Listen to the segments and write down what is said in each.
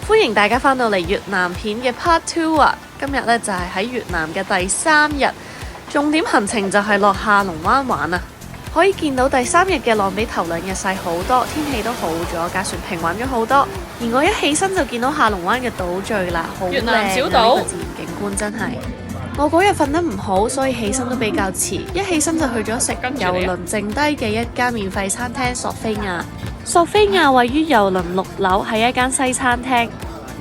歡迎大家返到嚟越南片嘅 Part 2啊！今日咧就係喺越南嘅第3日，重點行程就係落下龍灣玩啊！可以見到第3日嘅浪比頭2日細好多，天氣都好咗，架船平穩咗好多。而我一起身就見到下龍灣嘅島嶼啦，好靚啊！呢個自然景觀真係。我嗰日瞓得唔好，所以起身都比較遲。一起身就去咗食郵輪剩低嘅一間免費餐廳索菲亞。索菲亞位於郵輪6樓，係一間西餐廳，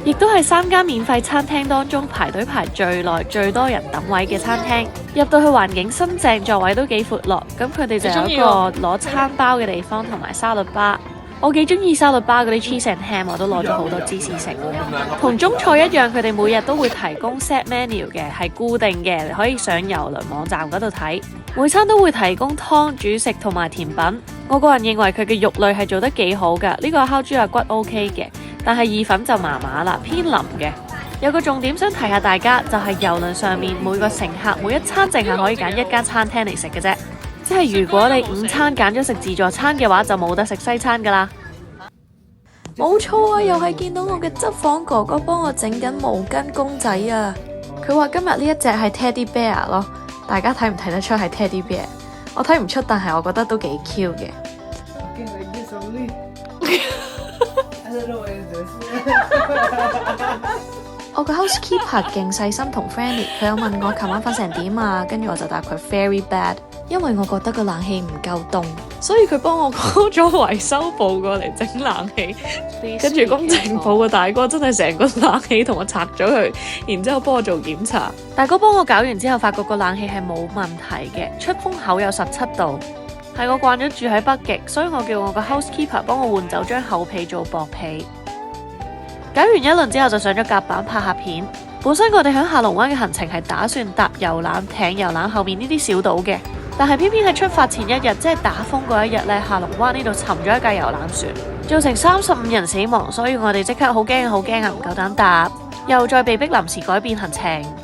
亦都係3間免費餐廳當中排隊排最耐、最多人等位嘅餐廳。入到去環境新淨，座位都幾闊落。咁佢哋就有一個攞餐包嘅地方，同埋沙律吧。我幾中意沙律吧嗰啲 cheese and ham， 我都攞咗好多芝士食。同中菜一樣，佢哋每日都會提供 set menu 嘅，係固定嘅，你可以上郵輪網站嗰度睇。每餐都會提供湯、主食同埋甜品。我個人認為佢嘅肉類係做得幾好㗎，呢個烤豬肋骨 OK 嘅，但係意粉就麻麻啦，偏腍嘅。有個重點想提下大家，就係郵輪上面每個乘客每一餐淨係可以揀一間餐廳嚟食嘅啫。即係如果你午餐揀咗食自助餐嘅話，就冇得食西餐噶啦。冇錯啊，又係見到我嘅執房哥哥幫我整緊毛巾公仔啊！佢話今日呢一隻係 Teddy Bear 咯，大家睇唔睇得出係 Teddy Bear？ 我睇唔出，但係我覺得都幾 cute 嘅。我個 housekeeper 勁細心同 friendly， 佢有問我琴晚瞓成點啊，跟住我就答佢 very bad， 因為我覺得個冷氣唔夠凍，所以佢幫我 call 咗維修部過嚟整冷氣，跟住工程部個大哥真係成個冷氣同我拆咗佢，然之後幫我做檢查。大哥幫我搞完之後，發覺個冷氣係冇問題嘅，出風口有17度，係我慣咗住喺北極，所以我叫我個 housekeeper 幫我換走張厚被做薄被。搞完一輪之後就上咗甲板拍下片。本身我哋喺下龍灣嘅行程係打算搭遊覽艇遊覽後面呢啲小島嘅，但係偏偏喺出發前一日，即係打風嗰一日呢，下龍灣呢度沉咗一架遊覽船，造成35人死亡，所以我哋即刻好驚啊，唔夠膽搭，又再被逼臨時改變行程。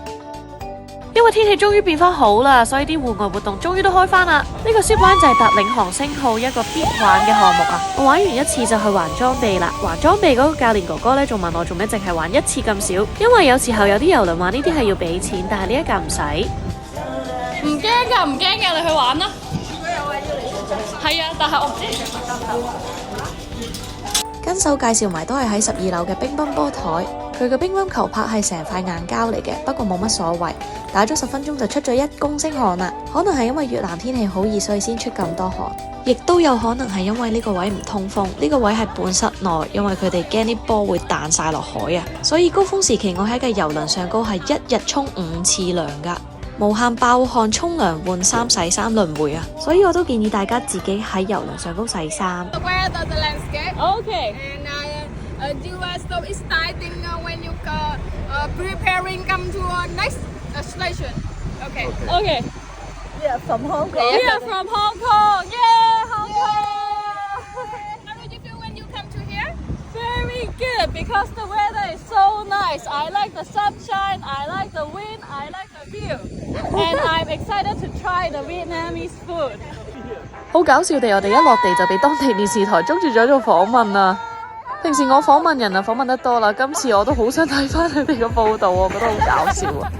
因為天氣終於變翻好啦，所以啲戶外活動終於都開翻啦。呢個 zip line 就係搭領航星號一個必玩嘅項目啊！我玩完一次就去還裝備啦。還裝備嗰個教練哥哥呢，仲問我做咩淨係玩一次咁少，因為有時候有啲郵輪玩呢啲係要俾錢，但係呢一架唔使。唔驚㗎，你去玩啦。係啊，但係我唔跟手介紹埋都係喺12樓嘅乒乓波台，佢嘅乒乓球拍係成塊硬膠嚟嘅，不過冇乜所謂，打咗10分鐘就出咗1公升汗啦。可能係因為越南天氣好熱，所以先出咁多汗，亦都有可能係因為呢個位唔通風，呢個位係半室內，因為佢哋驚啲波會彈晒落海啊，所以高峰時期我喺個郵輪上高係一日沖5次涼噶，無限爆汗沖涼換衫洗衫輪迴啊，所以我都建議大家自己喺郵輪上高洗衫。Okay. And do stop starting when you preparing come to next station. Okay. Okay. Yeah, from Hong Kong. Yeah, from Hong Kong. Yeah, Hong Kong. How did you feel when you come to here? Very good because the weather is so nice. I like the sunshine. I like the wind. I like the view. And I'm excited to try the Vietnamese food. 好搞笑地，我哋一落地就被當地電視台捉住咗做訪問啊！平時我訪問人啊，訪問得多啦，今次我都好想睇翻佢哋嘅報道，我覺得好搞笑啊！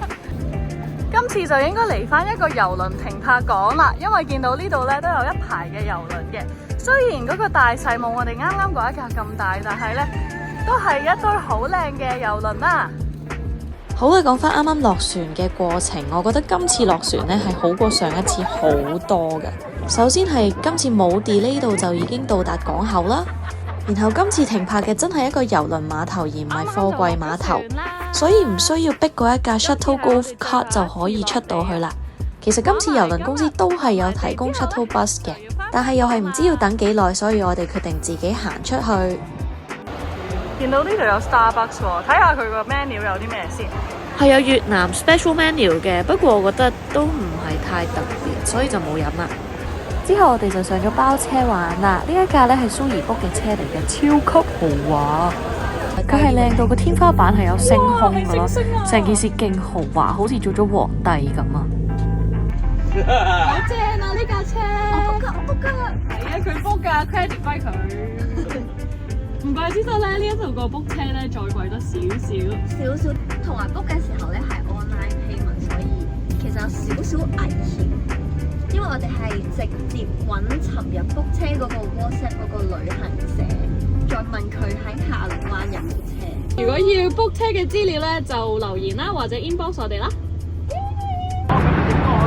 今次就應該嚟翻一個郵輪停泊港啦，因為見到呢度咧都有一排嘅郵輪嘅。雖然嗰個大細冇我哋啱啱嗰一架咁大，但係咧都係一堆好靚嘅郵輪啦。好啦，講翻啱啱落船嘅過程，我覺得今次落船咧係好過上一次好多嘅。首先係今次冇 delay 到就已經到達港口啦，然後今次停泊嘅真係一個郵輪碼頭而唔係貨櫃碼頭，所以唔需要逼過一架 shuttle golf cart 就可以出到去啦。其實今次郵輪公司都係有提供 shuttle bus 嘅，但係又係唔知要等幾耐，所以我哋決定自己行出去。見到呢度有 Starbucks 喎，睇下佢個 menu 有啲咩先。係有越南 special menu 嘅，不過我覺得都唔係太特別，所以就冇飲啦。之後我哋就上咗包車玩啦，呢一架咧係蘇怡 book 嘅車嚟嘅，超級豪華。佢係靚到個天花板係有星空嘅咯，成件事勁豪華，好似做咗皇帝咁啊！好正啊！呢架車，我 book 㗎，係啊，佢 book 㗎 ，credit 歸佢。唔怪之得咧，呢一度個 book 車咧再貴多少，同埋 book 嘅時候咧係 online payment， 所以其實有少少危險，因為我哋係直接揾尋日 book 車嗰個 WhatsApp 嗰個旅行社，再問佢喺下龍灣有冇車。如果要 book 車嘅資料咧，就留言啦，或者 inbox 我哋啦。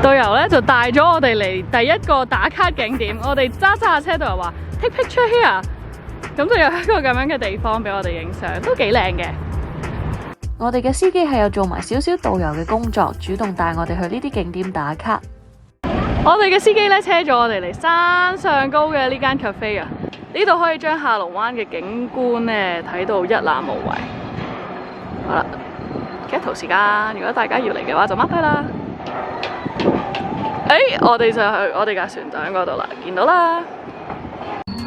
導遊咧就帶咗我哋嚟第一個打卡景點，我哋揸下車，導遊話 take picture here， 咁就有一個咁樣嘅地方俾我哋影相，都幾靚嘅。我哋嘅司機係有做埋少少導遊嘅工作，主動帶我哋去呢啲景點打卡。我哋嘅司機咧車咗我哋嚟山上高嘅呢間 cafe 啊，呢度可以將下龍灣嘅景觀咧睇到一覽無遺。好啦，截圖時間，如果大家要嚟嘅話就 mark 低啦。我哋就去我哋架船長嗰度啦，見到啦。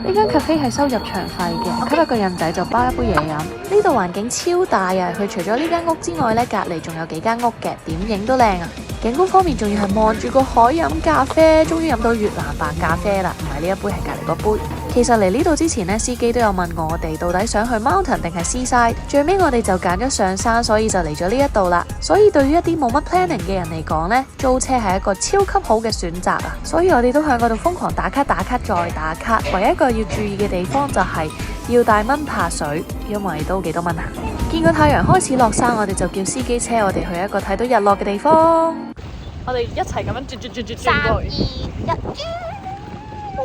呢間 cafe 係收入場費嘅，吸一個人仔就包一杯嘢飲。呢度環境超大啊！佢除咗呢間屋之外咧，隔離仲有幾間屋嘅，點影都靚啊！景觀方面仲要係望住個海飲咖啡，終於飲到越南白咖啡啦，唔係呢一杯，係隔離嗰杯。其實嚟呢度之前呢，司機都有問我哋到底想去 mountain 定係 seaside， 最尾我哋就揀咗上山，所以就嚟咗呢一度啦。所以對於一啲冇乜 planning 嘅人嚟講呢，租車係一個超級好嘅選擇啊！所以我哋都喺嗰度瘋狂打卡再打卡。唯一一個要注意嘅地方就係要帶蚊怕水，因為都幾多蚊啊！見個太陽開始落山，我哋就叫司機車我哋去一個睇到日落嘅地方。我哋一齊咁樣轉3、2、1，哇！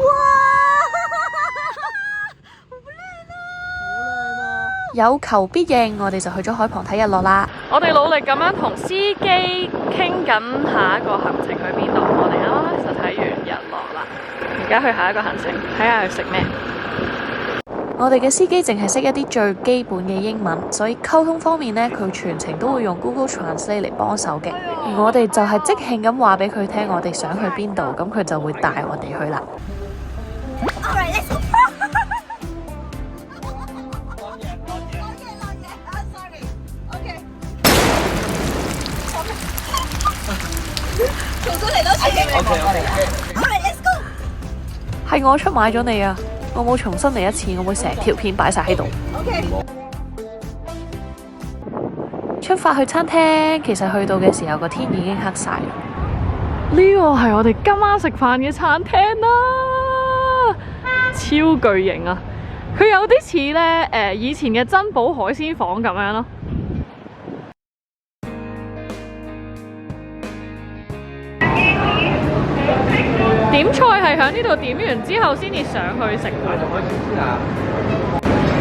有求必應，我哋就去咗海旁睇日落啦。我哋努力咁樣同司機傾緊下一個行程去邊度。我哋啱啱咧就睇完日落啦，而家去下一個行程，睇下去食咩。我哋嘅司機淨係識一啲最基本嘅英文，所以溝通方面呢，佢全程都會用 Google Translate 嚟幫手嘅。而我哋就係即興咁話俾佢聽，我哋想去邊度，咁佢就會帶我哋去啦。係我出賣咗你啊！我冇重新嚟一次，我會成條片擺晒喺度。出發去餐廳，其實去到嘅時候個天已經黑晒啦。呢個係我哋今晚食飯嘅餐廳啦，超巨型啊！佢有啲似咧以前嘅珍寶海鮮舫咁樣咯。點菜係喺呢度點完之後先至上去食嘅，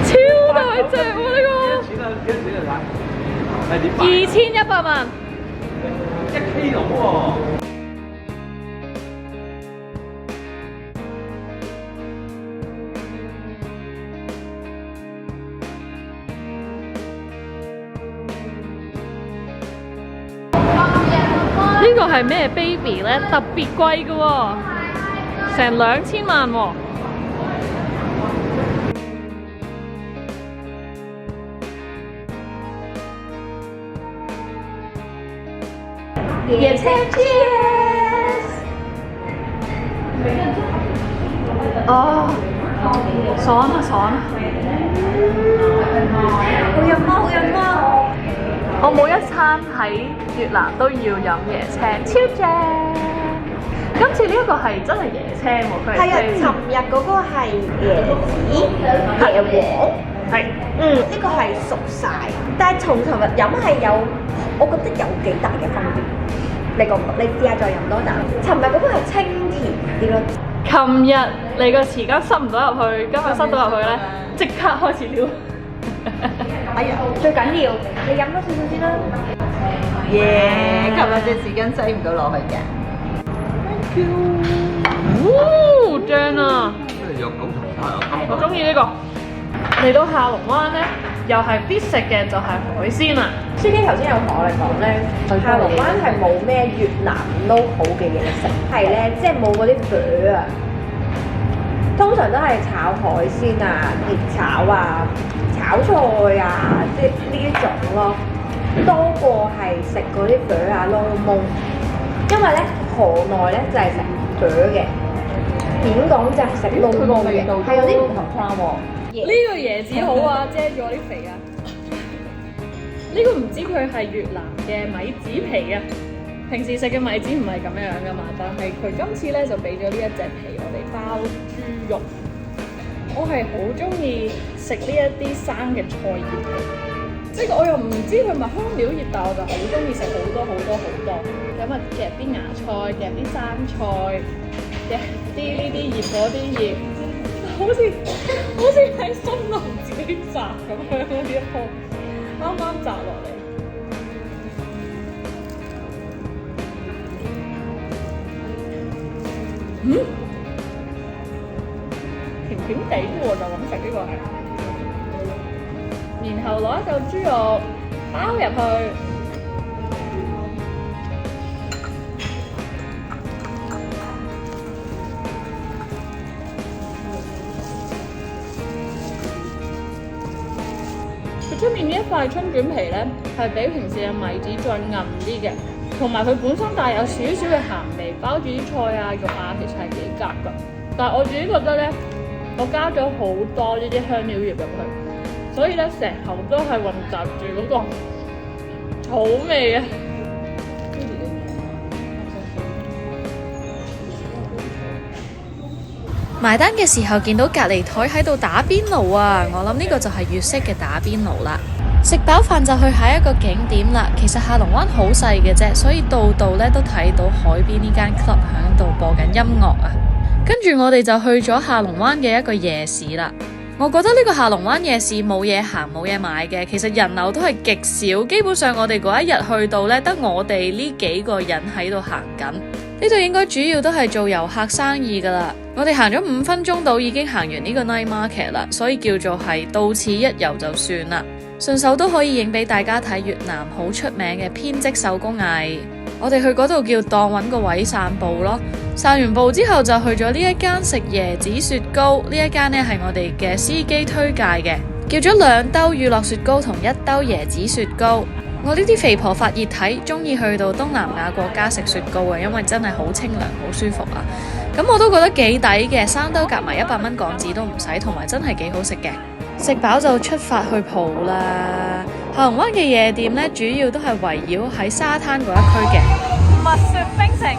超大隻喎呢個！2100萬，1 kg 喎。呢個係咩 baby 咧？特別貴嘅喎。成2000萬喎！椰青 cheers！ 哦，爽啊爽！好飲啊好飲啊！我每一餐喺越南都要飲椰青，超正！今次呢一個係真係椰青喎，佢係尋日嗰個係椰子、椰黃，係，呢個係熟晒，但係從尋日飲係有，我覺得有幾大嘅分別。你覺唔覺？你試下再飲多啖。尋日嗰個係清甜啲咯。琴日你個匙羹塞唔到入去，今日塞到入去咧，即刻開始撩。哎呀，最緊要你飲多少少先啦。耶！琴日隻匙羹擠唔到落去嘅。哦，正啊！我中意呢個。嚟到下龍灣咧，又係必食嘅就係海鮮啦。司機頭先有同我哋講咧，下龍灣係冇咩越南 local 嘅嘢食，係咧即係冇嗰啲魚啊，通常都係炒海鮮啊、熱炒啊、炒菜啊，即係呢種咯，多過係食嗰啲魚啊、撈檬。因為咧河內咧就係食魚嘅，點講就係食撈檬嘅，係有啲唔同喎。呢個椰子好啊，遮住我啲肥啊！呢個唔知佢係越南嘅米紙皮啊，平時食嘅米紙唔係咁樣噶嘛，但係佢今次咧就俾咗呢一隻皮我哋包豬肉。我係好中意食呢一啲生嘅菜葉嘅，即係我又唔知佢咪香料葉，但我就好中意食好多。咁啊夾啲芽菜，夾啲生菜，夾啲呢啲葉嗰啲葉，好似喺森林自己摘咁樣嗰啲棵，啱啱摘落嚟。甜地喎，就咁食呢個係，然後攞一嚿豬肉包入去，佢出面呢一塊春卷皮咧，係比平時嘅米紙再韌啲嘅，同埋佢本身帶有少少嘅鹹味，包住啲菜啊肉啊，其實係幾夾㗎。但係我自己覺得咧，我加咗好多呢啲香料葉入去，所以咧成口都係混雜住嗰個好味啊！埋單嘅時候見到隔離台喺度打邊爐啊，我諗呢個就係粵式嘅打邊爐啦。食飽飯就去下一個景點啦。其實下龍灣好細嘅啫，所以度度咧都睇到海邊呢間 club 喺度播緊音樂啊。跟住我哋就去咗下龍灣嘅一個夜市啦。我覺得呢個下龍灣夜市冇嘢行冇嘢買嘅，其實人流都係極少，基本上我哋嗰一日去到呢，得我哋呢幾個人喺度行緊。呢度應該主要都係做遊客生意噶啦。我哋行咗5分鐘到已經行完呢個 night market 啦，所以叫做係到此一遊就算啦。順手都可以影俾大家睇越南好出名嘅編織手工藝。我哋去嗰度叫當揾個位散步咯，散完步之後就去咗呢一間食椰子雪糕。呢一間呢係我哋嘅司機推介嘅，叫咗2兜乳酪雪糕同1兜椰子雪糕。我呢啲肥婆發熱體，中意去到東南亞國家食雪糕啊，因為真係好清涼好舒服啊。咁我都覺得幾抵嘅，3兜夾埋100蚊港紙都唔使，同埋真係幾好食嘅。食飽就出發去蒲啦。下龍灣嘅夜店呢，主要都係圍繞喺沙灘嗰一區嘅。蜜雪冰城，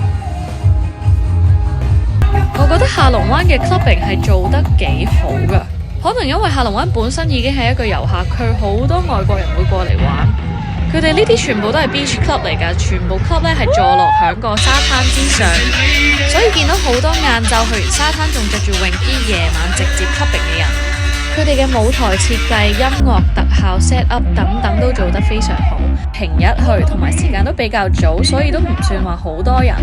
我覺得下龍灣嘅 clubbing 係做得幾好噶，可能因為下龍灣本身已經係一個遊客區，好多外國人會過嚟玩。佢哋呢啲全部都係 beach club 嚟噶，全部 club 咧係坐落響個沙灘之上，所以見到好多晏晝去完沙灘仲着住泳衣，夜晚直接 clubbing 嘅人。佢哋嘅舞台設計、音樂特效、set up 等等都做得非常好。平日去同埋時間都比較早，所以都唔算話好多人。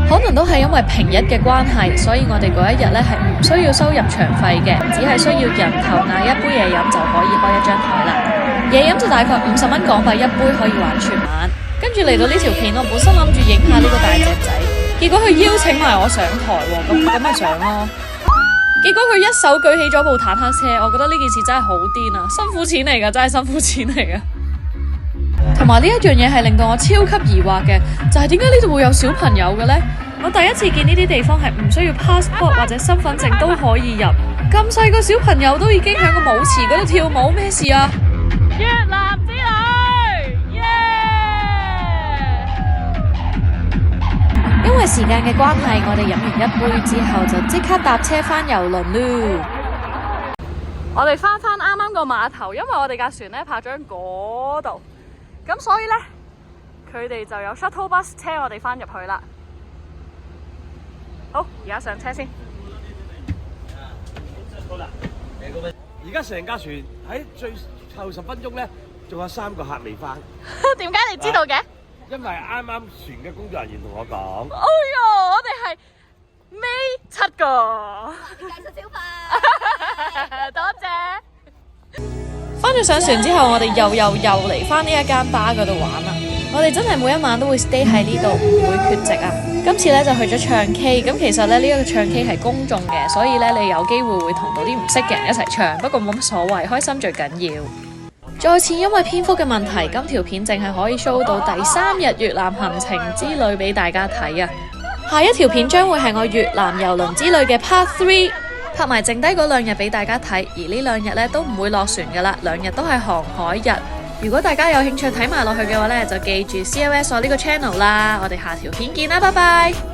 可能都係因為平日嘅關係，所以我哋嗰一日呢係唔需要收入場費嘅，只係需要人頭嗌一杯嘢飲就可以開一張台啦。嘢飲就大概50蚊港幣一杯，可以玩全晚。跟住嚟到呢條片，我本身諗住影下呢個大隻仔，結果佢邀請埋我上台喎，咁咪上咯。結果佢一手舉起咗部坦克車，我覺得呢件事真係好癲啊！辛苦錢嚟噶，真係辛苦錢嚟噶。同埋呢一樣嘢係令到我超級疑惑嘅，就係點解呢度會有小朋友嘅呢？我第一次見呢啲地方係唔需要 passport 或者身份證都可以入，咁細個小朋友都已經喺個舞池嗰度跳舞，咩事啊？越南之旅，耶！因為時間嘅關係，我哋飲完一杯之後就即刻搭車返郵輪咯。我哋翻啱啱個碼頭，因為我哋架船咧泊咗喺嗰度，咁所以咧佢哋就有 shuttle bus 車我哋翻入去啦。好，而家上車先。而家成架船喺最後10分鐘咧，仲有3個客未翻。點解你知道嘅？因為啱啱船嘅工作人員同我講。哎喲，我哋係尾7個。介紹小費。多謝。翻咗上船之後，我哋又嚟翻呢一間吧嗰度玩啦。我哋真係每一晚都會 stay 喺呢度，唔會缺席啊。今次咧就去咗唱 K， 咁其實咧呢一個唱 K 係公眾嘅，所以咧你有機會會同到啲唔識嘅人一齊唱，不過冇乜所謂，開心最緊要。再次因為篇幅嘅問題，今條片淨係可以 show 到第3日越南行程之旅俾大家睇啊。下一條片將會係我越南郵輪之旅嘅 Part 3。拍埋剩低嗰2日俾大家睇，而呢2日呢都唔會落船噶啦，2日都係航海日。如果大家有興趣睇埋落去嘅話呢，就記住 CLS 我呢個 channel啦。我哋下條片見啦，拜拜。